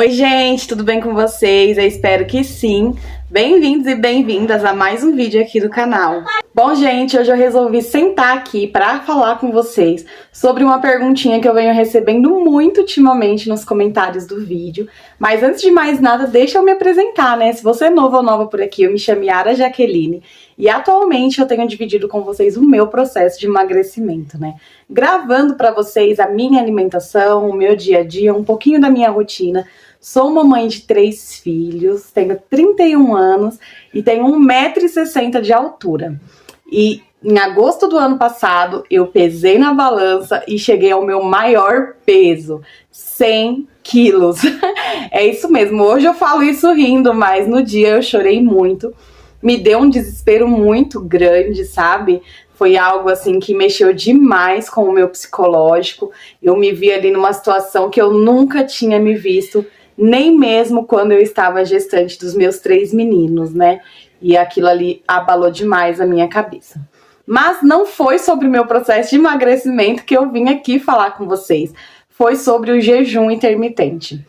Oi gente, tudo bem com vocês? Eu espero que sim. Bem-vindos e bem-vindas a mais um vídeo aqui do canal. Bom gente, hoje eu resolvi sentar aqui para falar com vocês sobre uma perguntinha que eu venho recebendo muito ultimamente nos comentários do vídeo. Mas antes de mais nada, deixa eu me apresentar, né? Se você é novo ou nova por aqui, eu me chamo Yara Jaqueline e atualmente eu tenho dividido com vocês o meu processo de emagrecimento, né? Gravando para vocês a minha alimentação, o meu dia a dia, um pouquinho da minha rotina. Sou mamãe de 3 filhos, tenho 31 anos e tenho 1,60 m de altura. E em agosto do ano passado, eu pesei na balança e cheguei ao meu maior peso, 100 quilos. É isso mesmo, hoje eu falo isso rindo, mas no dia eu chorei muito. Me deu um desespero muito grande, sabe? Foi algo assim que mexeu demais com o meu psicológico. Eu me vi ali numa situação que eu nunca tinha me visto, nem mesmo quando eu estava gestante dos meus 3 meninos, né? E aquilo ali abalou demais a minha cabeça. Mas não foi sobre o meu processo de emagrecimento que eu vim aqui falar com vocês. Foi sobre o jejum intermitente.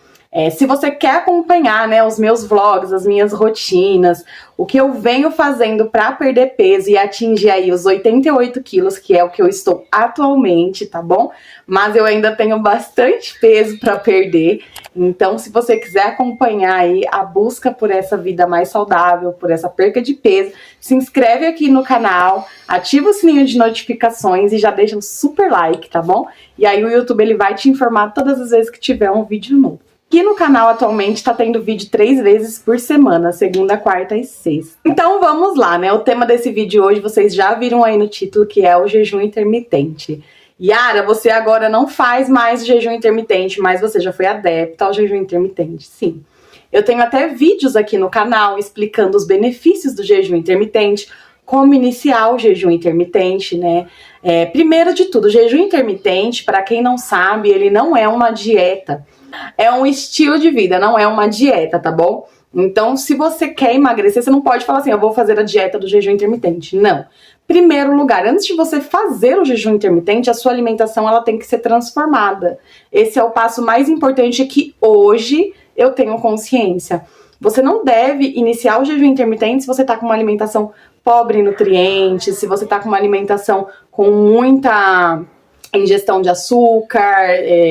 Se você quer acompanhar, né, os meus vlogs, as minhas rotinas, o que eu venho fazendo para perder peso e atingir aí os 88 quilos, que é o que eu estou atualmente, tá bom? Mas eu ainda tenho bastante peso para perder, então se você quiser acompanhar aí a busca por essa vida mais saudável, por essa perca de peso, se inscreve aqui no canal, ativa o sininho de notificações e já deixa um super like, tá bom? E aí o YouTube ele vai te informar todas as vezes que tiver um vídeo novo. Aqui no canal atualmente tá tendo vídeo 3 vezes por semana, segunda, quarta e sexta. Então vamos lá, né? O tema desse vídeo hoje vocês já viram aí no título, que é o jejum intermitente. Yara, você agora não faz mais jejum intermitente, mas você já foi adepta ao jejum intermitente, sim. Eu tenho até vídeos aqui no canal explicando os benefícios do jejum intermitente, como iniciar o jejum intermitente, né? Primeiro de tudo, o jejum intermitente, para quem não sabe, ele não é uma dieta. É um estilo de vida, não é uma dieta, tá bom? Então, se você quer emagrecer, você não pode falar assim, eu vou fazer a dieta do jejum intermitente. Não. Primeiro lugar, antes de você fazer o jejum intermitente, a sua alimentação ela tem que ser transformada. Esse é o passo mais importante que hoje eu tenho consciência. Você não deve iniciar o jejum intermitente se você tá com uma alimentação pobre em nutrientes, se você tá com uma alimentação com muita ingestão de açúcar,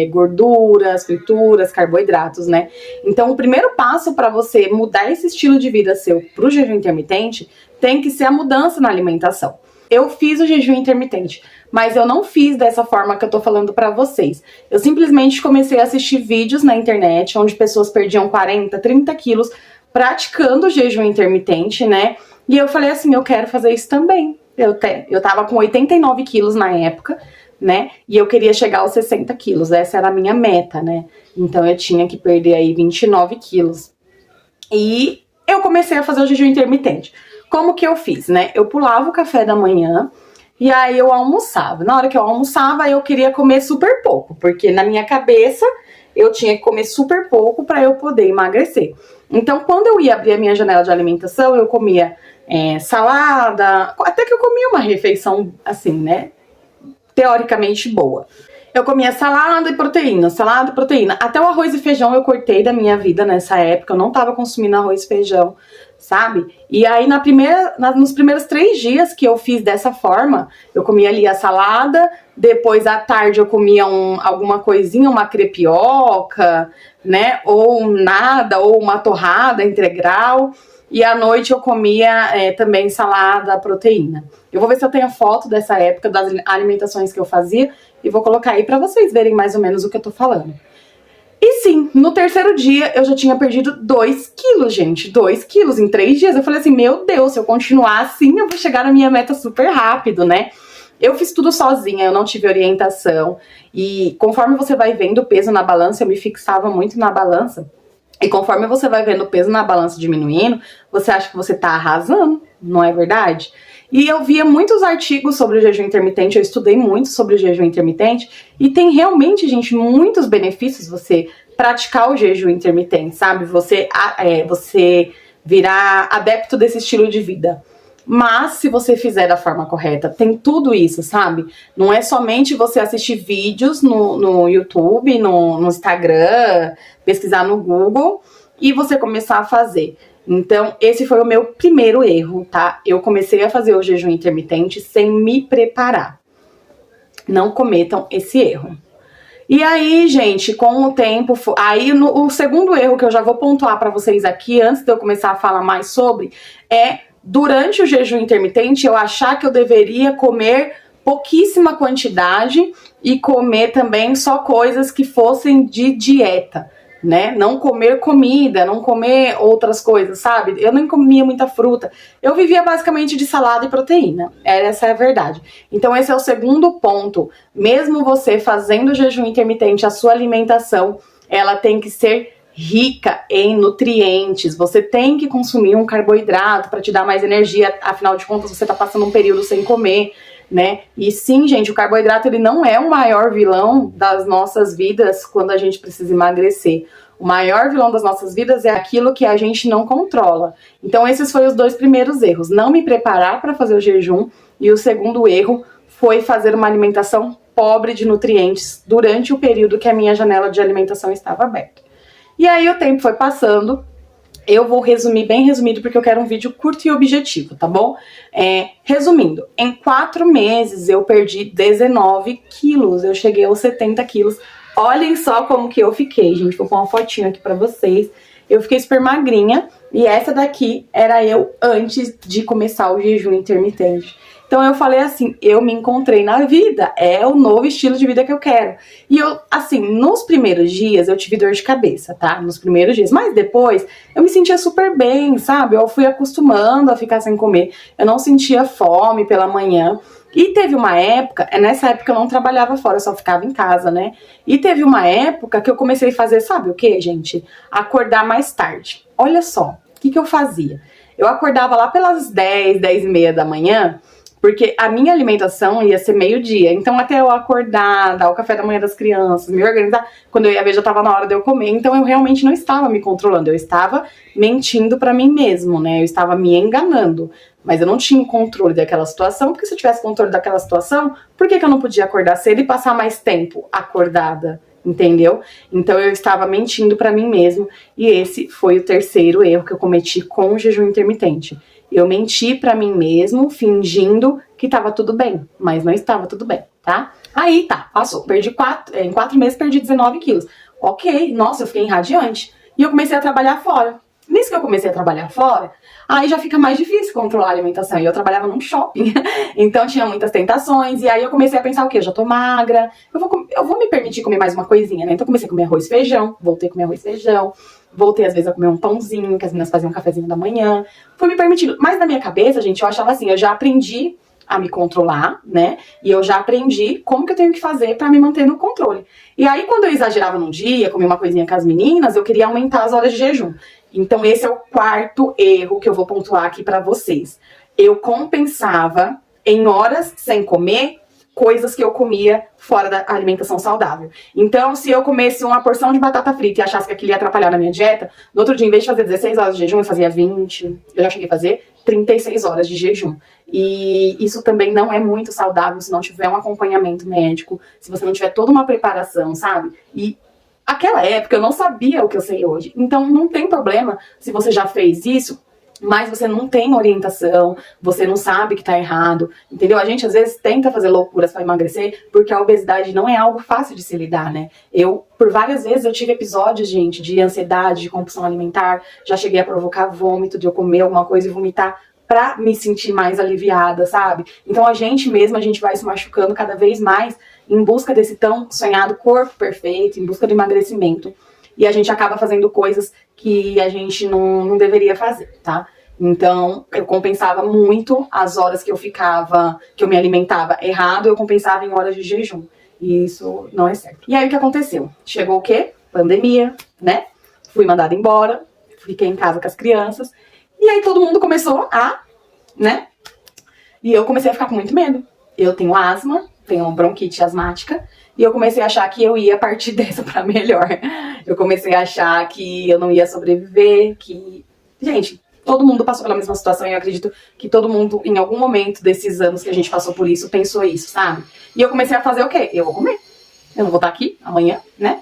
gorduras, frituras, carboidratos, né? Então, o primeiro passo para você mudar esse estilo de vida seu pro jejum intermitente tem que ser a mudança na alimentação. Eu fiz o jejum intermitente, mas eu não fiz dessa forma que eu tô falando pra vocês. Eu simplesmente comecei a assistir vídeos na internet onde pessoas perdiam 40, 30 quilos praticando o jejum intermitente, né? E eu falei assim, eu quero fazer isso também. Eu tava com 89 quilos na época, né? E eu queria chegar aos 60 quilos, essa era a minha meta, né? Então eu tinha que perder aí 29 quilos. E eu comecei a fazer o jejum intermitente. Como que eu fiz, né? Eu pulava o café da manhã e aí eu almoçava. Na hora que eu almoçava, eu queria comer super pouco, porque na minha cabeça eu tinha que comer super pouco para eu poder emagrecer. Então, quando eu ia abrir a minha janela de alimentação, eu comia salada, até que eu comia uma refeição assim, né? Teoricamente boa. Eu comia salada e proteína, salada e proteína. Até o arroz e feijão eu cortei da minha vida nessa época. Eu não tava consumindo arroz e feijão, sabe? E aí nos primeiros 3 dias que eu fiz dessa forma, eu comia ali a salada, depois à tarde eu comia alguma coisinha, uma crepioca, né? Ou nada, ou uma torrada integral. E à noite eu comia também salada, proteína. Eu vou ver se eu tenho a foto dessa época, das alimentações que eu fazia, e vou colocar aí pra vocês verem mais ou menos o que eu tô falando. E sim, no 3º dia eu já tinha perdido 2 quilos, gente. 2 quilos em 3 dias. Eu falei assim, meu Deus, se eu continuar assim, eu vou chegar na minha meta super rápido, né? Eu fiz tudo sozinha, eu não tive orientação. E conforme você vai vendo o peso na balança, eu me fixava muito na balança. E conforme você vai vendo o peso na balança diminuindo, você acha que você tá arrasando, não é verdade? E eu via muitos artigos sobre o jejum intermitente, eu estudei muito sobre o jejum intermitente, e tem realmente, gente, muitos benefícios você praticar o jejum intermitente, sabe? Você virar adepto desse estilo de vida. Mas se você fizer da forma correta, tem tudo isso, sabe? Não é somente você assistir vídeos no YouTube, no Instagram, pesquisar no Google e você começar a fazer. Então, esse foi o meu primeiro erro, tá? Eu comecei a fazer o jejum intermitente sem me preparar. Não cometam esse erro. E aí, gente, com o tempo... Aí, o segundo erro que eu já vou pontuar pra vocês aqui, antes de eu começar a falar mais sobre, é durante o jejum intermitente eu achar que eu deveria comer pouquíssima quantidade e comer também só coisas que fossem de dieta, né? Não comer comida, não comer outras coisas, sabe? Eu nem comia muita fruta. Eu vivia basicamente de salada e proteína. Essa é a verdade. Então esse é o segundo ponto. Mesmo você fazendo jejum intermitente, a sua alimentação, ela tem que ser rica em nutrientes. Você tem que consumir um carboidrato para te dar mais energia. Afinal de contas, você tá passando um período sem comer, né? E sim, gente, o carboidrato ele não é o maior vilão das nossas vidas quando a gente precisa emagrecer. O maior vilão das nossas vidas é aquilo que a gente não controla. Então esses foram os dois primeiros erros. Não me preparar para fazer o jejum e o segundo erro foi fazer uma alimentação pobre de nutrientes durante o período que a minha janela de alimentação estava aberta. E aí o tempo foi passando. Eu vou resumir bem resumido porque eu quero um vídeo curto e objetivo, tá bom? Resumindo, em 4 meses eu perdi 19 quilos, eu cheguei aos 70 quilos. Olhem só como que eu fiquei, gente, vou pôr uma fotinho aqui pra vocês. Eu fiquei super magrinha e essa daqui era eu antes de começar o jejum intermitente. Então eu falei assim, eu me encontrei na vida, é o novo estilo de vida que eu quero. E eu, assim, nos primeiros dias eu tive dor de cabeça, tá? Nos primeiros dias, mas depois eu me sentia super bem, sabe? Eu fui acostumando a ficar sem comer, eu não sentia fome pela manhã. E teve uma época, nessa época eu não trabalhava fora, eu só ficava em casa, né? E teve uma época que eu comecei a fazer, sabe o que, gente? Acordar mais tarde. Olha só, o que eu fazia? Eu acordava lá pelas 10, 10 e meia da manhã, porque a minha alimentação ia ser meio-dia. Então até eu acordar, dar o café da manhã das crianças, me organizar, quando eu ia ver já tava na hora de eu comer. Então eu realmente não estava me controlando, eu estava mentindo pra mim mesmo, né? Eu estava me enganando. Mas eu não tinha controle daquela situação, porque se eu tivesse controle daquela situação, por que eu não podia acordar cedo e passar mais tempo acordada? Entendeu? Então eu estava mentindo pra mim mesmo. E esse foi o terceiro erro que eu cometi com o jejum intermitente. Eu menti pra mim mesmo, fingindo que tava tudo bem, mas não estava tudo bem, tá? Aí tá, passou, em 4 meses perdi 19 quilos. Ok, nossa, eu fiquei radiante. E eu comecei a trabalhar fora. Nisso que eu comecei a trabalhar fora, aí já fica mais difícil controlar a alimentação. E eu trabalhava num shopping, então tinha muitas tentações. E aí eu comecei a pensar o quê? Eu já tô magra, eu vou me permitir comer mais uma coisinha, né? Então eu comecei a comer arroz e feijão, voltei a comer arroz e feijão. Voltei, às vezes, a comer um pãozinho, que as meninas faziam um cafezinho da manhã. Fui me permitindo. Mas na minha cabeça, gente, eu achava assim, eu já aprendi a me controlar, né? E eu já aprendi como que eu tenho que fazer pra me manter no controle. E aí, quando eu exagerava num dia, comia uma coisinha com as meninas, eu queria aumentar as horas de jejum. Então, esse é o quarto erro que eu vou pontuar aqui pra vocês. Eu compensava em horas sem comer coisas que eu comia fora da alimentação saudável. Então, se eu comesse uma porção de batata frita e achasse que aquilo ia atrapalhar na minha dieta, no outro dia, em vez de fazer 16 horas de jejum, eu fazia 20, eu já cheguei a fazer 36 horas de jejum. E isso também não é muito saudável se não tiver um acompanhamento médico, se você não tiver toda uma preparação, sabe? E aquela época eu não sabia o que eu sei hoje. Então, não tem problema se você já fez isso, mas você não tem orientação, você não sabe que tá errado, entendeu? A gente às vezes tenta fazer loucuras para emagrecer, porque a obesidade não é algo fácil de se lidar, né? Por várias vezes eu tive episódios, gente, de ansiedade, de compulsão alimentar, já cheguei a provocar vômito, de eu comer alguma coisa e vomitar pra me sentir mais aliviada, sabe? Então a gente vai se machucando cada vez mais em busca desse tão sonhado corpo perfeito, em busca do emagrecimento. E a gente acaba fazendo coisas que a gente não deveria fazer, tá? Então, eu compensava muito as horas que eu me alimentava errado, eu compensava em horas de jejum. E isso não é certo. E aí, o que aconteceu? Chegou o quê? Pandemia, né? Fui mandada embora, fiquei em casa com as crianças. E aí, todo mundo começou né? E eu comecei a ficar com muito medo. Eu tenho asma, tenho bronquite asmática. E eu comecei a achar que eu ia partir dessa pra melhor. Eu comecei a achar que eu não ia sobreviver, que... Gente, Todo mundo passou pela mesma situação e eu acredito que todo mundo, em algum momento desses anos que a gente passou por isso, pensou isso, sabe? E eu comecei a fazer o quê? Eu vou comer. Eu não vou estar aqui amanhã, né?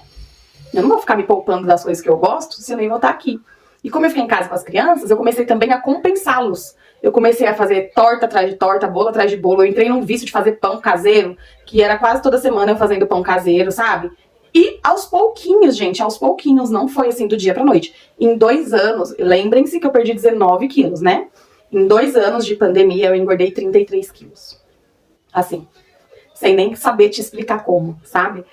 Eu não vou ficar me poupando das coisas que eu gosto se eu nem vou estar aqui. E como eu fiquei em casa com as crianças, eu comecei também a compensá-los. Eu comecei a fazer torta atrás de torta, bolo atrás de bolo. Eu entrei num vício de fazer pão caseiro, que era quase toda semana eu fazendo pão caseiro, sabe? E aos pouquinhos, gente, aos pouquinhos, não foi assim do dia pra noite. Em 2 anos, lembrem-se que eu perdi 19 quilos, né? Em 2 anos de pandemia, eu engordei 33 quilos. Assim, sem nem saber te explicar como, sabe?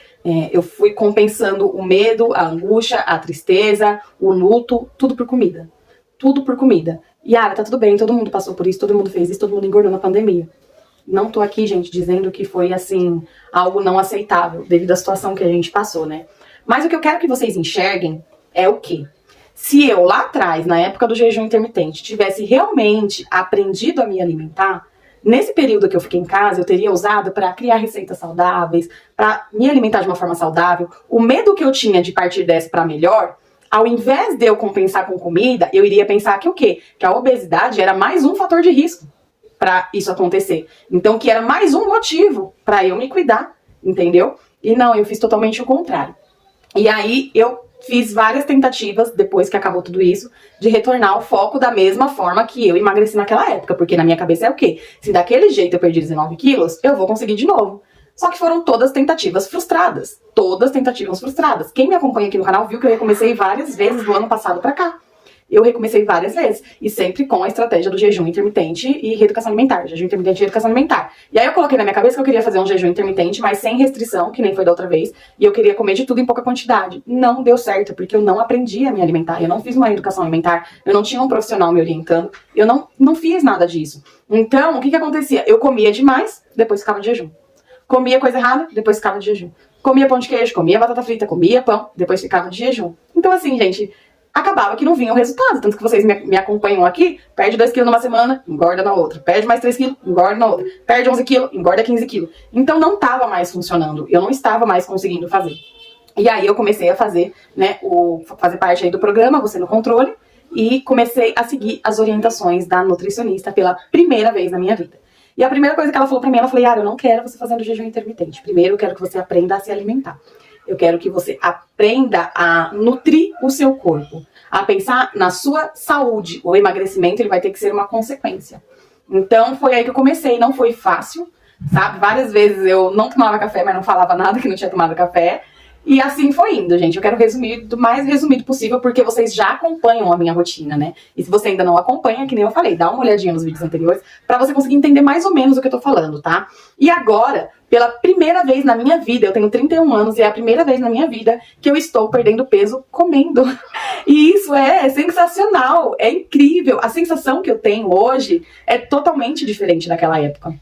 Eu fui compensando o medo, a angústia, a tristeza, o luto, tudo por comida. Tudo por comida. Yara, tá tudo bem, todo mundo passou por isso, todo mundo fez isso, todo mundo engordou na pandemia. Não tô aqui, gente, dizendo que foi, assim, algo não aceitável, devido à situação que a gente passou, né? Mas o que eu quero que vocês enxerguem é o quê? Se eu, lá atrás, na época do jejum intermitente, tivesse realmente aprendido a me alimentar, nesse período que eu fiquei em casa, eu teria usado para criar receitas saudáveis, para me alimentar de uma forma saudável. O medo que eu tinha de partir dessa para melhor, ao invés de eu compensar com comida, eu iria pensar que o quê? Que a obesidade era mais um fator de risco para isso acontecer. Então, que era mais um motivo para eu me cuidar, entendeu? E não, eu fiz totalmente o contrário. E aí, eu fiz várias tentativas, depois que acabou tudo isso, de retornar ao foco da mesma forma que eu emagreci naquela época. Porque na minha cabeça é o quê? Se daquele jeito eu perdi 19 quilos, eu vou conseguir de novo. Só que foram todas tentativas frustradas. Todas tentativas frustradas. Quem me acompanha aqui no canal viu que eu recomecei várias vezes do ano passado pra cá. Eu recomecei várias vezes. E sempre com a estratégia do jejum intermitente e reeducação alimentar. Jejum intermitente e reeducação alimentar. E aí eu coloquei na minha cabeça que eu queria fazer um jejum intermitente, mas sem restrição, que nem foi da outra vez. E eu queria comer de tudo em pouca quantidade. Não deu certo, porque eu não aprendi a me alimentar. Eu não fiz uma reeducação alimentar. Eu não tinha um profissional me orientando. Eu não fiz nada disso. Então, o que acontecia? Eu comia demais, depois ficava de jejum. Comia coisa errada, depois ficava de jejum. Comia pão de queijo, comia batata frita, comia pão, depois ficava de jejum. Então assim, gente, acabava que não vinha o resultado. Tanto que vocês me acompanham aqui, perde 2 quilos numa semana, engorda na outra. Perde mais 3 quilos, engorda na outra. Perde 11 quilos, engorda 15 quilos. Então não estava mais funcionando, eu não estava mais conseguindo fazer. E aí eu comecei a fazer, né, fazer parte aí do programa, Você no Controle, e comecei a seguir as orientações da nutricionista pela primeira vez na minha vida. E a primeira coisa que ela falou pra mim, ela falou, Yara, eu não quero você fazendo jejum intermitente. Primeiro, eu quero que você aprenda a se alimentar. Eu quero que você aprenda a nutrir o seu corpo, a pensar na sua saúde. O emagrecimento, ele vai ter que ser uma consequência. Então, foi aí que eu comecei. Não foi fácil, sabe? Várias vezes eu não tomava café, mas não falava nada que não tinha tomado café. E assim foi indo, gente. Eu quero resumir do mais resumido possível, porque vocês já acompanham a minha rotina, né? E se você ainda não acompanha, que nem eu falei, dá uma olhadinha nos vídeos anteriores, pra você conseguir entender mais ou menos o que eu tô falando, tá? E agora, pela primeira vez na minha vida, eu tenho 31 anos e é a primeira vez na minha vida que eu estou perdendo peso comendo. E isso é sensacional, é incrível. A sensação que eu tenho hoje é totalmente diferente daquela época.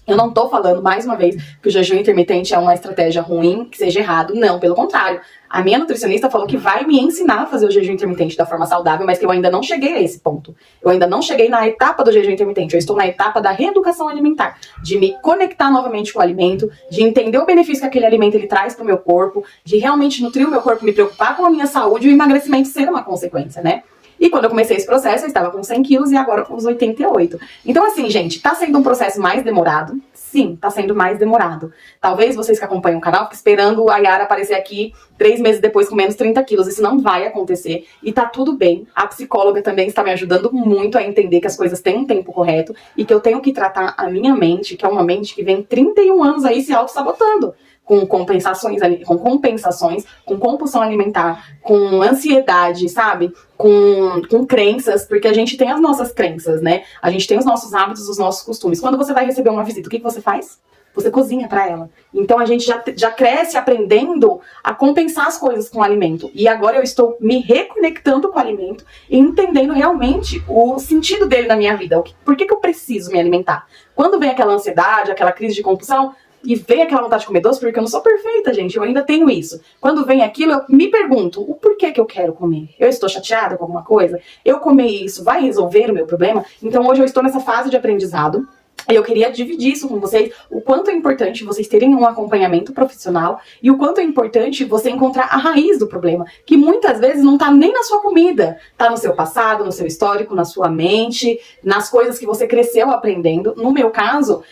Eu não tô falando, mais uma vez, que o jejum intermitente é uma estratégia ruim, que seja errado. Não, pelo contrário. A minha nutricionista falou que vai me ensinar a fazer o jejum intermitente da forma saudável, mas que eu ainda não cheguei a esse ponto. Eu ainda não cheguei na etapa do jejum intermitente. Eu estou na etapa da reeducação alimentar. De me conectar novamente com o alimento, de entender o benefício que aquele alimento ele traz pro meu corpo, de realmente nutrir o meu corpo, me preocupar com a minha saúde e o emagrecimento ser uma consequência, né? E quando eu comecei esse processo, eu estava com 100 quilos e agora com os 88. Então assim, gente, tá sendo um processo mais demorado. Sim, tá sendo mais demorado. Talvez vocês que acompanham o canal fiquem esperando a Yara aparecer aqui 3 meses depois com menos 30 quilos. Isso não vai acontecer e tá tudo bem. A psicóloga também está me ajudando muito a entender que as coisas têm um tempo correto e que eu tenho que tratar a minha mente, que é uma mente que vem 31 anos aí se auto-sabotando. Com compensações, com compulsão alimentar, com ansiedade, sabe? Com crenças, porque a gente tem as nossas crenças, né? A gente tem os nossos hábitos, os nossos costumes. Quando você vai receber uma visita, o que você faz? Você cozinha pra ela. Então a gente já cresce aprendendo a compensar as coisas com o alimento. E agora eu estou me reconectando com o alimento e entendendo realmente o sentido dele na minha vida. Por que eu preciso me alimentar? Quando vem aquela ansiedade, aquela crise de compulsão, e vem aquela vontade de comer doce, porque eu não sou perfeita, gente, eu ainda tenho isso. Quando vem aquilo, eu me pergunto, o porquê que eu quero comer? Eu estou chateada com alguma coisa? Eu comer isso vai resolver o meu problema? Então hoje eu estou nessa fase de aprendizado, Eu queria dividir isso com vocês, o quanto é importante vocês terem um acompanhamento profissional e o quanto é importante você encontrar a raiz do problema, que muitas vezes não tá nem na sua comida, tá no seu passado, no seu histórico, na sua mente, nas coisas que você cresceu aprendendo. No meu caso,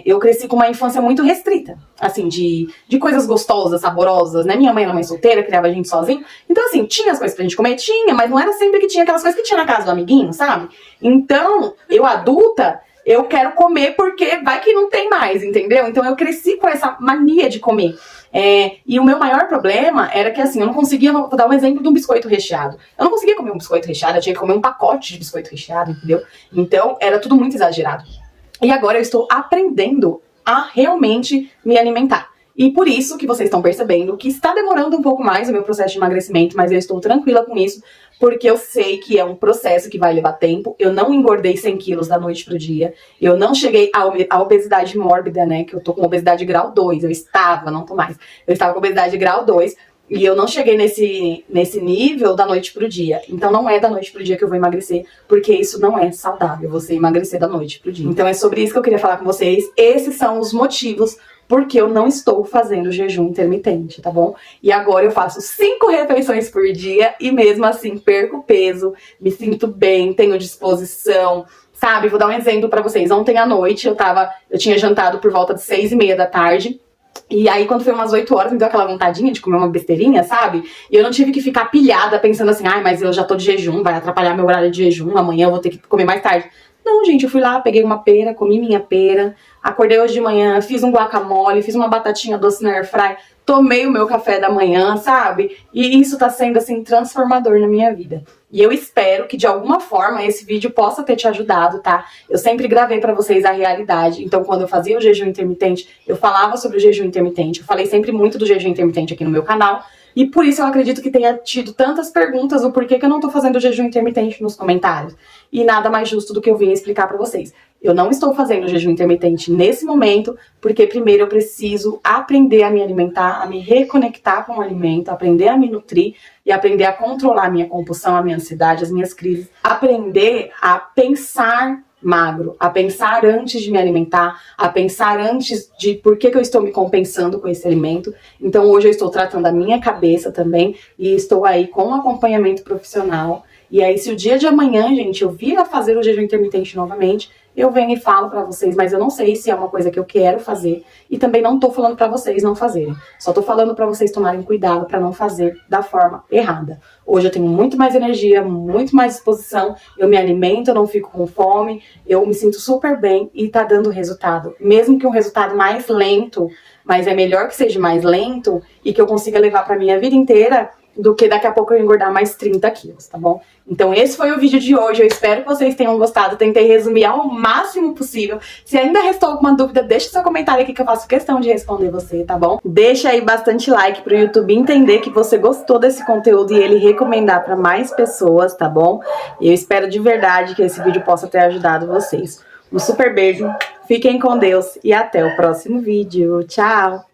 eu cresci com uma infância muito restrita, assim, de coisas gostosas, saborosas, né? Minha mãe era mãe solteira, criava a gente sozinho, então assim, tinha as coisas pra gente comer? Tinha, mas não era sempre que tinha aquelas coisas que tinha na casa do amiguinho, sabe? Então, eu adulta, eu quero comer porque vai que não tem mais, entendeu? Então eu cresci com essa mania de comer. E o meu maior problema era que assim, eu não conseguia, vou dar um exemplo de um biscoito recheado. Eu não conseguia comer um biscoito recheado, eu tinha que comer um pacote de biscoito recheado, entendeu? Então era tudo muito exagerado. E agora eu estou aprendendo a realmente me alimentar. E por isso que vocês estão percebendo que está demorando um pouco mais o meu processo de emagrecimento, mas eu estou tranquila com isso, porque eu sei que é um processo que vai levar tempo. Eu não engordei 100 quilos da noite pro dia. Eu não cheguei à obesidade mórbida, né? Que eu tô com obesidade grau 2. Eu estava, não tô mais. Eu estava com obesidade grau 2. E eu não cheguei nesse nível da noite pro dia. Então não é da noite pro dia que eu vou emagrecer, porque isso não é saudável, você emagrecer da noite pro dia. Então é sobre isso que eu queria falar com vocês. Esses são os motivos porque eu não estou fazendo jejum intermitente, tá bom? E agora eu faço 5 refeições por dia e mesmo assim perco peso, me sinto bem, tenho disposição, sabe? Vou dar um exemplo pra vocês. Ontem à noite eu tinha jantado por volta de 6h30 da tarde. E aí, quando foi umas 8 horas, me deu aquela vontadinha de comer uma besteirinha, sabe? E eu não tive que ficar pilhada pensando assim, ai, mas eu já tô de jejum, vai atrapalhar meu horário de jejum, amanhã eu vou ter que comer mais tarde. Não, gente, eu fui lá, peguei uma pera, comi minha pera, acordei hoje de manhã, fiz um guacamole, fiz uma batatinha doce na airfry, tomei o meu café da manhã, sabe? E isso tá sendo, assim, transformador na minha vida. E eu espero que, de alguma forma, esse vídeo possa ter te ajudado, tá? Eu sempre gravei pra vocês a realidade. Então, quando eu fazia o jejum intermitente, eu falava sobre o jejum intermitente. Eu falei sempre muito do jejum intermitente aqui no meu canal. E por isso eu acredito que tenha tido tantas perguntas o porquê que eu não tô fazendo o jejum intermitente nos comentários. E nada mais justo do que eu vim explicar pra vocês. Eu não estou fazendo o jejum intermitente nesse momento, porque primeiro eu preciso aprender a me alimentar, a me reconectar com o alimento, aprender a me nutrir e aprender a controlar a minha compulsão, a minha ansiedade, as minhas crises. Aprender a pensar magro, a pensar antes de me alimentar, a pensar antes de por que eu estou me compensando com esse alimento. Então hoje eu estou tratando a minha cabeça também e estou aí com um acompanhamento profissional. E aí se o dia de amanhã, gente, eu vir a fazer o jejum intermitente novamente, eu venho e falo pra vocês, mas eu não sei se é uma coisa que eu quero fazer e também não tô falando pra vocês não fazerem. Só tô falando pra vocês tomarem cuidado pra não fazer da forma errada. Hoje eu tenho muito mais energia, muito mais disposição, eu me alimento, eu não fico com fome, eu me sinto super bem e tá dando resultado. Mesmo que um resultado mais lento, mas é melhor que seja mais lento e que eu consiga levar pra minha vida inteira do que daqui a pouco eu engordar mais 30 quilos, tá bom? Então esse foi o vídeo de hoje, eu espero que vocês tenham gostado, tentei resumir ao máximo possível. Se ainda restou alguma dúvida, deixa seu comentário aqui que eu faço questão de responder você, tá bom? Deixa aí bastante like pro YouTube entender que você gostou desse conteúdo e ele recomendar pra mais pessoas, tá bom? E eu espero de verdade que esse vídeo possa ter ajudado vocês. Um super beijo, fiquem com Deus e até o próximo vídeo. Tchau!